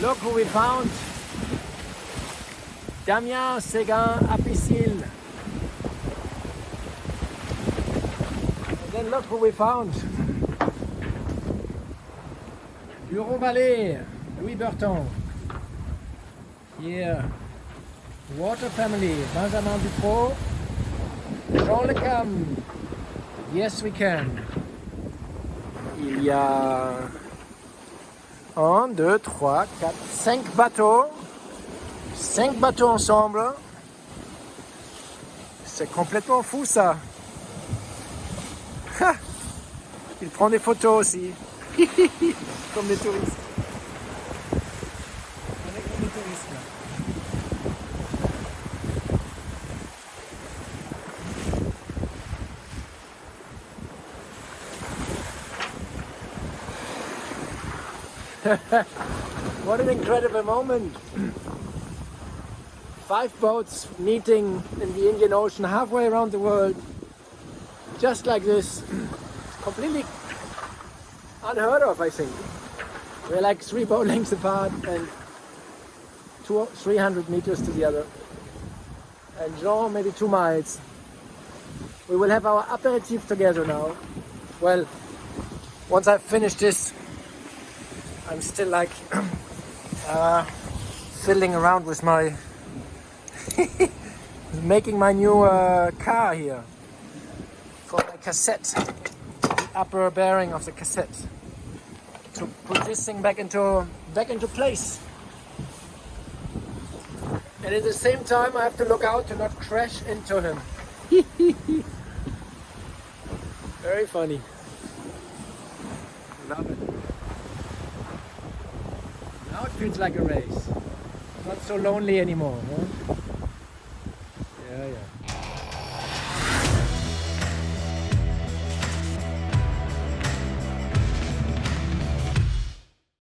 Look who we found. Damien Séguin Apicil. And then look who we found. Bureau Vallée, Louis Burton. Here. Water Family, Benjamin Dupont. Jean Le Cam. Yes we can. Il y a 1, 2, 3, 4, 5 bateaux. 5 bateaux ensemble. C'est complètement fou ça. Ha! Il prend des photos aussi. Comme des touristes. On est comme des touristes là. What an incredible moment. 5 boats meeting in the Indian Ocean halfway around the world. Just like this. Completely unheard of, I think. We're like 3 boat lengths apart and 300 meters to the other. And Jean maybe 2 miles. We will have our aperitif together now. Well, once I've finished this, I'm still like fiddling around with my making my new car here for my cassette, the upper bearing of the cassette, to put this thing back into place. And at the same time I have to look out to not crash into him. Very funny. Love it. Now it feels like a race. Not so lonely anymore, huh? Yeah.